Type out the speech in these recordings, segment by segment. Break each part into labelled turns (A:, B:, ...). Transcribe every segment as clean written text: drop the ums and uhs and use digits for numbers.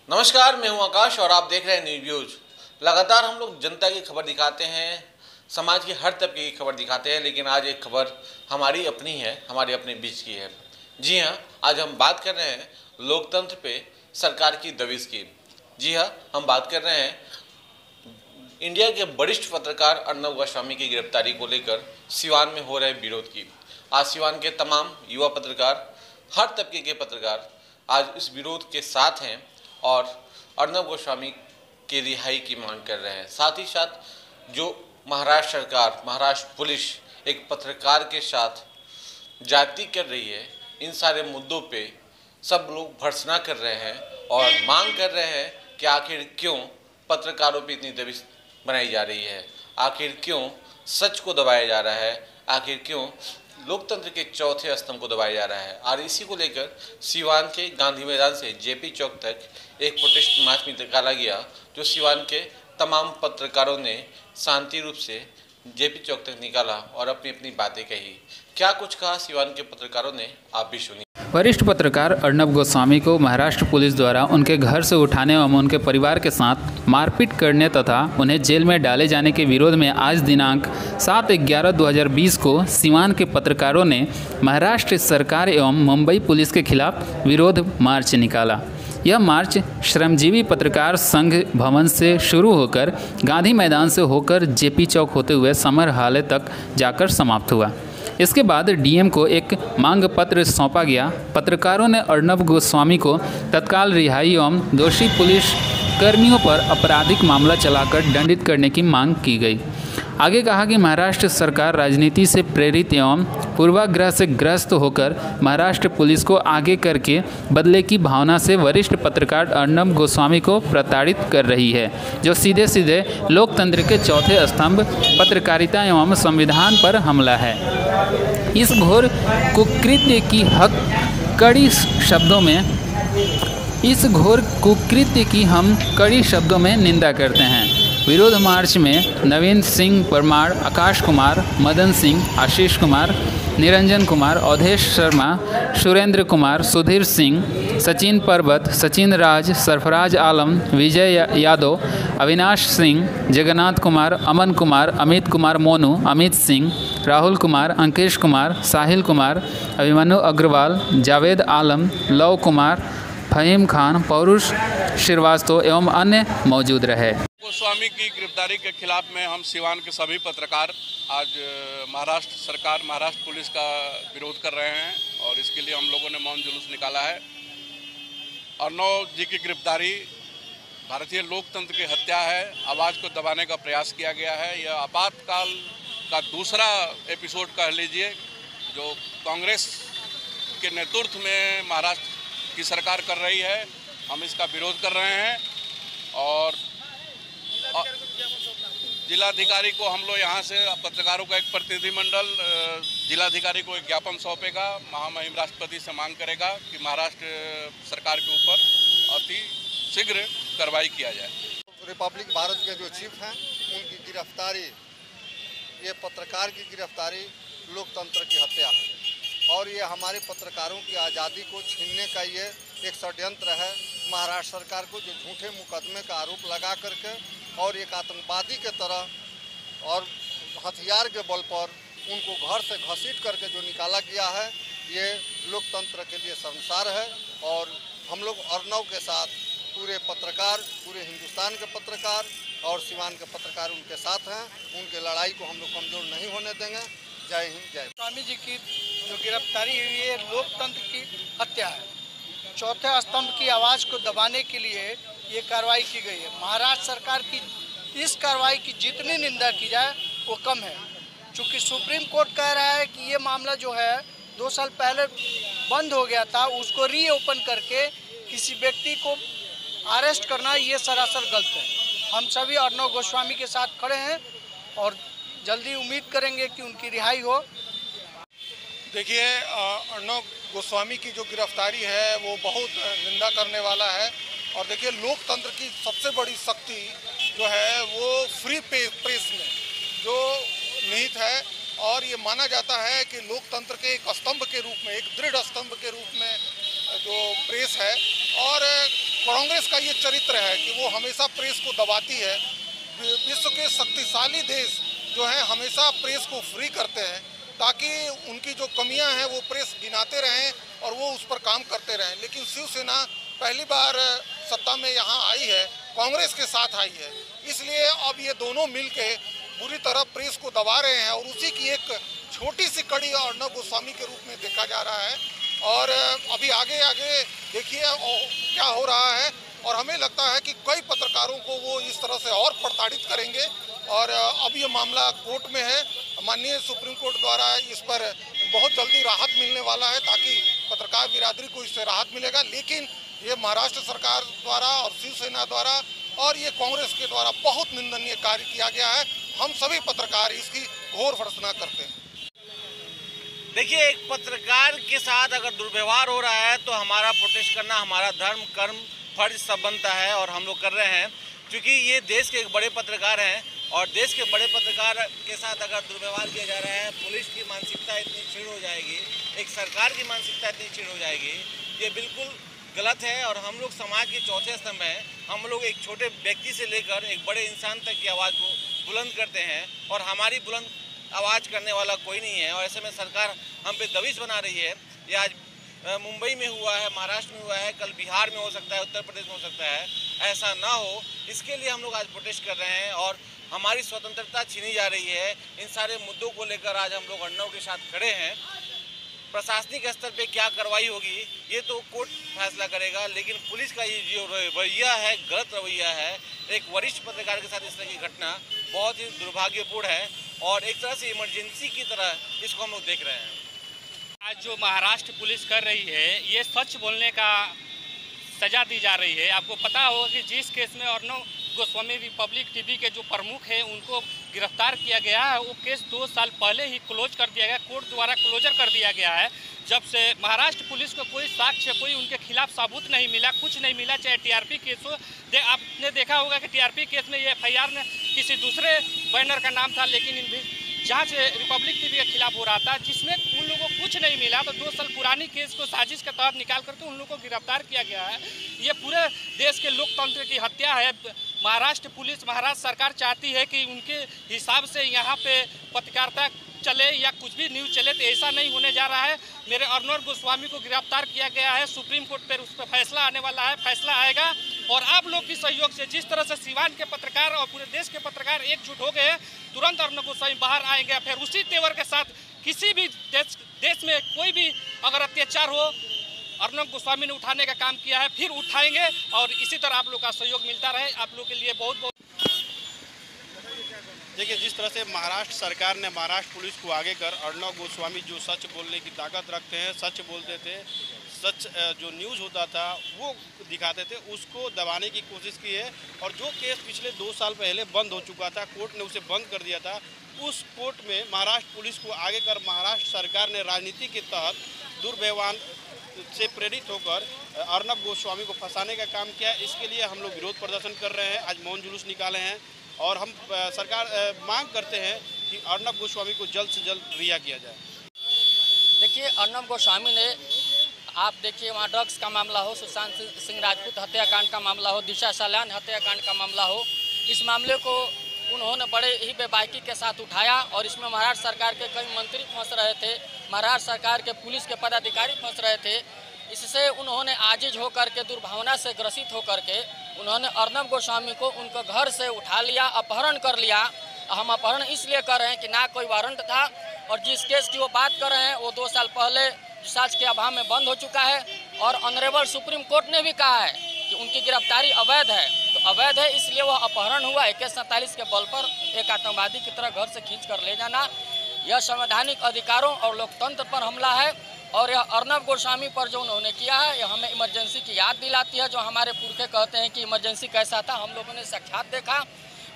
A: नमस्कार, मैं हूं आकाश और आप देख रहे हैं न्यूज व्यूज। लगातार हम लोग जनता की खबर दिखाते हैं, समाज के हर तबके की खबर दिखाते हैं, लेकिन आज एक खबर हमारी अपनी है, हमारे अपने बीच की है। जी हां, आज हम बात कर रहे हैं लोकतंत्र पे सरकार की दबिश की। जी हां, हम बात कर रहे हैं इंडिया के वरिष्ठ पत्रकार अर्नब गोस्वामी की गिरफ्तारी को लेकर सिवान में हो रहे विरोध की। आज सिवान के तमाम युवा पत्रकार, हर तबके के पत्रकार आज इस विरोध के साथ हैं और अर्नब गोस्वामी की रिहाई की मांग कर रहे हैं। साथ ही साथ जो महाराष्ट्र सरकार, महाराष्ट्र पुलिस एक पत्रकार के साथ जाति कर रही है, इन सारे मुद्दों पे सब लोग भर्त्सना कर रहे हैं और मांग कर रहे हैं कि आखिर क्यों पत्रकारों पे इतनी दबिश बनाई जा रही है, आखिर क्यों सच को दबाया जा रहा है, आखिर क्यों लोकतंत्र के चौथे स्तंभ को दबाया जा रहा है। और इसी को लेकर सिवान के गांधी मैदान से जेपी चौक तक एक प्रोटेस्ट मार्च में निकाला गया, जो सिवान के तमाम पत्रकारों ने शांति रूप से जेपी चौक तक निकाला और अपनी अपनी बातें कही। क्या कुछ कहा सिवान के पत्रकारों ने, आप भी सुनिए।
B: वरिष्ठ पत्रकार अर्नब गोस्वामी को महाराष्ट्र पुलिस द्वारा उनके घर से उठाने एवं उनके परिवार के साथ मारपीट करने तथा उन्हें जेल में डाले जाने के विरोध में आज दिनांक 7/11/2020 को सिवान के पत्रकारों ने महाराष्ट्र सरकार एवं मुंबई पुलिस के खिलाफ विरोध मार्च निकाला। यह मार्च श्रमजीवी पत्रकार संघ भवन से शुरू होकर गांधी मैदान से होकर जेपी चौक होते हुए समर हाल तक जाकर समाप्त हुआ। इसके बाद डीएम को एक मांग पत्र सौंपा गया। पत्रकारों ने अर्नब गोस्वामी को तत्काल रिहाई एवं दोषी पुलिस कर्मियों पर आपराधिक मामला चलाकर दंडित करने की मांग की गई। आगे कहा कि महाराष्ट्र सरकार राजनीति से प्रेरित एवं पूर्वाग्रह से ग्रस्त होकर महाराष्ट्र पुलिस को आगे करके बदले की भावना से वरिष्ठ पत्रकार अर्नब गोस्वामी को प्रताड़ित कर रही है, जो सीधे सीधे लोकतंत्र के चौथे स्तंभ पत्रकारिता एवं संविधान पर हमला है। इस घोर कुकृत्य की हम कड़ी शब्दों में निंदा करते हैं। विरोध मार्च में नवीन सिंह परमार, आकाश कुमार, मदन सिंह, आशीष कुमार, निरंजन कुमार, अवधेश शर्मा, सुरेंद्र कुमार, सुधीर सिंह, सचिन पर्वत, सचिन राज, सरफराज आलम, विजय यादव, अविनाश सिंह, जगन्नाथ कुमार, अमन कुमार, अमित कुमार मोनू, अमित सिंह, राहुल कुमार, अंकेश कुमार, साहिल कुमार, अभिमन्यु अग्रवाल, जावेद आलम, लव कुमार, फहीम खान, पौरुष श्रीवास्तव एवं अन्य मौजूद रहे।
C: गोस्वामी की गिरफ्तारी के खिलाफ में हम सिवान के सभी पत्रकार आज महाराष्ट्र सरकार, महाराष्ट्र पुलिस का विरोध कर रहे हैं और इसके लिए हम लोगों ने मौन जुलूस निकाला है। अर्नब जी की गिरफ्तारी भारतीय लोकतंत्र की हत्या है, आवाज़ को दबाने का प्रयास किया गया है। यह आपातकाल का दूसरा एपिसोड कह लीजिए, जो कांग्रेस के नेतृत्व में महाराष्ट्र की सरकार कर रही है। हम इसका विरोध कर रहे हैं और जिलाधिकारी को हम लोग यहाँ से पत्रकारों का एक प्रतिनिधिमंडल जिलाधिकारी को एक ज्ञापन सौंपेगा, महामहिम राष्ट्रपति से मांग करेगा कि महाराष्ट्र सरकार के ऊपर अति शीघ्र कार्रवाई किया जाए।
D: रिपब्लिक भारत के जो चीफ हैं उनकी गिरफ्तारी, ये पत्रकार की गिरफ्तारी लोकतंत्र की हत्या है और ये हमारे पत्रकारों की आज़ादी को छीनने का ये एक षड्यंत्र है। महाराष्ट्र सरकार को जो झूठे मुकदमे का आरोप लगा करके और एक आतंकवादी के तरह और हथियार के बल पर उनको घर से घसीट करके जो निकाला गया है, ये लोकतंत्र के लिए शर्मसार है। और हम लोग अर्नब के साथ पूरे पत्रकार, पूरे हिंदुस्तान के पत्रकार और सिवान के पत्रकार उनके साथ हैं। उनके लड़ाई को हम लोग कमज़ोर नहीं होने देंगे। जय हिंद, जय।
E: गोस्वामी जी की जो गिरफ्तारी हुई है लोकतंत्र की हत्या है। चौथे स्तंभ की आवाज़ को दबाने के लिए ये कार्रवाई की गई है। महाराष्ट्र सरकार की इस कार्रवाई की जितनी निंदा की जाए वो कम है, क्योंकि सुप्रीम कोर्ट कह रहा है कि ये मामला जो है 2 साल पहले बंद हो गया था, उसको रीओपन करके किसी व्यक्ति को अरेस्ट करना ये सरासर गलत है। हम सभी अर्नब गोस्वामी के साथ खड़े हैं और जल्दी उम्मीद करेंगे कि उनकी रिहाई हो।
D: देखिए, अर्नब गोस्वामी की जो गिरफ्तारी है वो बहुत निंदा करने वाला है। और देखिए, लोकतंत्र की सबसे बड़ी शक्ति जो है वो फ्री प्रेस में जो निहित है और ये माना जाता है कि लोकतंत्र के एक स्तंभ के रूप में, एक दृढ़ स्तंभ के रूप में जो प्रेस है और कांग्रेस का ये चरित्र है कि वो हमेशा प्रेस को दबाती है। विश्व के शक्तिशाली देश जो हैं हमेशा प्रेस को फ्री करते हैं ताकि उनकी जो कमियां हैं वो प्रेस गिनाते रहें और वो उस पर काम करते रहें। लेकिन शिवसेना पहली बार सत्ता में यहाँ आई है, कांग्रेस के साथ आई है, इसलिए अब ये दोनों मिलके बुरी तरह प्रेस को दबा रहे हैं और उसी की एक छोटी सी कड़ी अर्नब गोस्वामी के रूप में देखा जा रहा है। और अभी आगे आगे देखिए क्या हो रहा है और हमें लगता है कि कई पत्रकारों को वो इस तरह से और प्रताड़ित करेंगे। और अब ये मामला कोर्ट में है, माननीय सुप्रीम कोर्ट द्वारा इस पर बहुत जल्दी राहत मिलने वाला है ताकि पत्रकार बिरादरी को इससे राहत मिलेगा। लेकिन ये महाराष्ट्र सरकार द्वारा और शिवसेना द्वारा और ये कांग्रेस के द्वारा बहुत निंदनीय कार्य किया गया है। हम सभी पत्रकार इसकी घोर भर्त्सना करते हैं।
A: देखिए, एक पत्रकार के साथ अगर दुर्व्यवहार हो रहा है तो हमारा प्रोटेस्ट करना हमारा धर्म, कर्म, फर्ज सब बनता है और हम लोग कर रहे हैं, क्योंकि ये देश के एक बड़े पत्रकार हैं और देश के बड़े पत्रकार के साथ अगर दुर्व्यवहार किया जा रहा है, पुलिस की मानसिकता इतनी क्षीण हो जाएगी, एक सरकार की मानसिकता इतनी क्षीण हो जाएगी, ये बिल्कुल गलत है। और हम लोग समाज के चौथे स्तंभ हैं, हम लोग एक छोटे व्यक्ति से लेकर एक बड़े इंसान तक की आवाज़ को बुलंद करते हैं और हमारी बुलंद आवाज़ करने वाला कोई नहीं है। और ऐसे में सरकार हम पे दबिश बना रही है। ये आज मुंबई में हुआ है, महाराष्ट्र में हुआ है, कल बिहार में हो सकता है, उत्तर प्रदेश में हो सकता है, ऐसा ना हो इसके लिए हम लोग आज प्रोटेस्ट कर रहे हैं और हमारी स्वतंत्रता छीनी जा रही है। इन सारे मुद्दों को लेकर आज हम लोग अर्नब के साथ खड़े हैं। प्रशासनिक स्तर पे क्या कार्रवाई होगी ये तो कोर्ट फैसला करेगा, लेकिन पुलिस का ये जो रवैया है, गलत रवैया है, एक वरिष्ठ पत्रकार के साथ इस तरह की घटना बहुत ही दुर्भाग्यपूर्ण है और एक तरह से इमरजेंसी की तरह इसको हम लोग देख रहे हैं।
F: आज जो महाराष्ट्र पुलिस कर रही है ये सच बोलने का सजा दी जा रही है। आपको पता होगा कि जिस केस में अर्नब गोस्वामी रिपब्लिक टीवी के जो प्रमुख हैं उनको गिरफ्तार किया गया है, वो केस 2 साल पहले ही क्लोज कर दिया गया, कोर्ट द्वारा क्लोजर कर दिया गया है। जब से महाराष्ट्र पुलिस को कोई साक्ष्य, कोई उनके खिलाफ सबूत नहीं मिला, कुछ नहीं मिला, चाहे टीआरपी केस हो। आपने देखा होगा कि टीआरपी केस में ये एफआईआर में किसी दूसरे बैनर का नाम था, लेकिन जांच रिपब्लिक टीवी के खिलाफ हो रहा था जिसमें उन लोगों को कुछ नहीं मिला। तो 2 साल पुरानी केस को साजिश के तहत निकाल करके उन लोगों को गिरफ्तार किया गया है। ये पूरे देश के लोकतंत्र की हत्या है। महाराष्ट्र पुलिस, महाराष्ट्र सरकार चाहती है कि उनके हिसाब से यहाँ पे पत्रकारिता चले या कुछ भी न्यूज़ चले, तो ऐसा नहीं होने जा रहा है। मेरे अर्नब गोस्वामी को गिरफ्तार किया गया है, सुप्रीम कोर्ट पर उस पर फैसला आने वाला है, फैसला आएगा और आप लोग के सहयोग से जिस तरह से सिवान के पत्रकार और पूरे देश के पत्रकार एकजुट हो गए, तुरंत अर्नब गोस्वामी बाहर आएंगे। फिर उसी तेवर के साथ किसी भी देश में कोई भी अगर अत्याचार हो, अर्नब गोस्वामी ने उठाने का काम किया है, फिर उठाएंगे और इसी तरह आप लोग का सहयोग मिलता रहे। आप लोग के लिए बहुत बहुत
G: देखिए, जिस तरह से महाराष्ट्र सरकार ने महाराष्ट्र पुलिस को आगे कर अर्नब गोस्वामी जो सच बोलने की ताकत रखते हैं, सच बोलते थे, सच जो न्यूज़ होता था वो दिखाते थे, उसको दबाने की कोशिश की है। और जो केस पिछले 2 साल पहले बंद हो चुका था, कोर्ट ने उसे बंद कर दिया था, उस कोर्ट में महाराष्ट्र पुलिस को आगे कर महाराष्ट्र सरकार ने राजनीति के तहत दुर्व्यवहार से प्रेरित होकर अर्नब गोस्वामी को फंसाने का काम किया। इसके लिए हम लोग विरोध प्रदर्शन कर रहे हैं, आज मौन जुलूस निकाले हैं और हम सरकार मांग करते हैं कि अर्नब गोस्वामी को जल्द से जल्द रिहा किया जाए।
H: देखिए, अर्नब गोस्वामी ने, आप देखिए वहाँ ड्रग्स का मामला हो, सुशांत सिंह राजपूत हत्याकांड का मामला हो, दिशा सलान हत्याकांड का मामला हो, इस मामले को उन्होंने बड़े ही बेबाकी के साथ उठाया और इसमें महाराष्ट्र सरकार के कई मंत्री फंस रहे थे, महाराष्ट्र सरकार के पुलिस के पदाधिकारी फंस रहे थे। इससे उन्होंने आजिज होकर के, दुर्भावना से ग्रसित होकर के उन्होंने अर्नब गोस्वामी को उनके घर से उठा लिया, अपहरण कर लिया। हम अपहरण इसलिए कर रहे हैं कि ना कोई वारंट था और जिस केस की वो बात कर रहे हैं वो 2 साल पहले जांच के अभाव में बंद हो चुका है और ऑनरेबल सुप्रीम कोर्ट ने भी कहा है कि उनकी गिरफ्तारी अवैध है। तो अवैध है इसलिए वह अपहरण हुआ। AK-47 के बल पर एक आतंकवादी की तरह घर से खींच कर ले जाना, यह संवैधानिक अधिकारों और लोकतंत्र पर हमला है। और यह अर्नब गोस्वामी पर जो उन्होंने किया है, यह हमें इमरजेंसी की याद दिलाती है। जो हमारे पुरखे कहते हैं कि इमरजेंसी कैसा था, हम लोगों ने साक्षात देखा।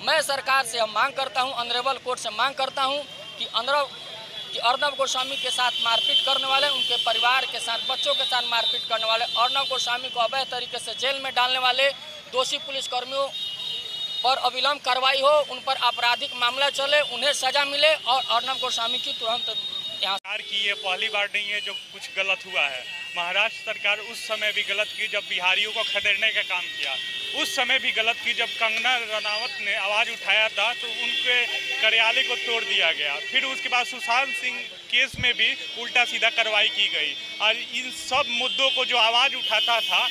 H: मैं सरकार से हम मांग करता हूं, ऑनरेबल कोर्ट से मांग करता हूं कि अर्नब गोस्वामी के साथ मारपीट करने वाले, उनके परिवार के साथ, बच्चों के साथ मारपीट करने वाले, अर्नब गोस्वामी को अवैध तरीके से जेल में डालने वाले दोषी पुलिसकर्मियों पर अविलंब कार्रवाई हो, उन पर आपराधिक मामला चले, उन्हें सजा मिले और अर्नब गोस्वामी की तुरंत यहाँ
F: सरकार की ये पहली बार नहीं है जो कुछ गलत हुआ है।
I: महाराष्ट्र सरकार उस समय भी गलत की जब बिहारियों को खदेड़ने का काम किया, उस समय भी गलत की जब कंगना रनावत ने आवाज़ उठाया था तो उनके कार्यालय को तोड़ दिया गया। फिर उसके बाद सुशांत सिंह केस में भी उल्टा सीधा कार्रवाई की गई और इन सब मुद्दों को जो आवाज़ उठाता था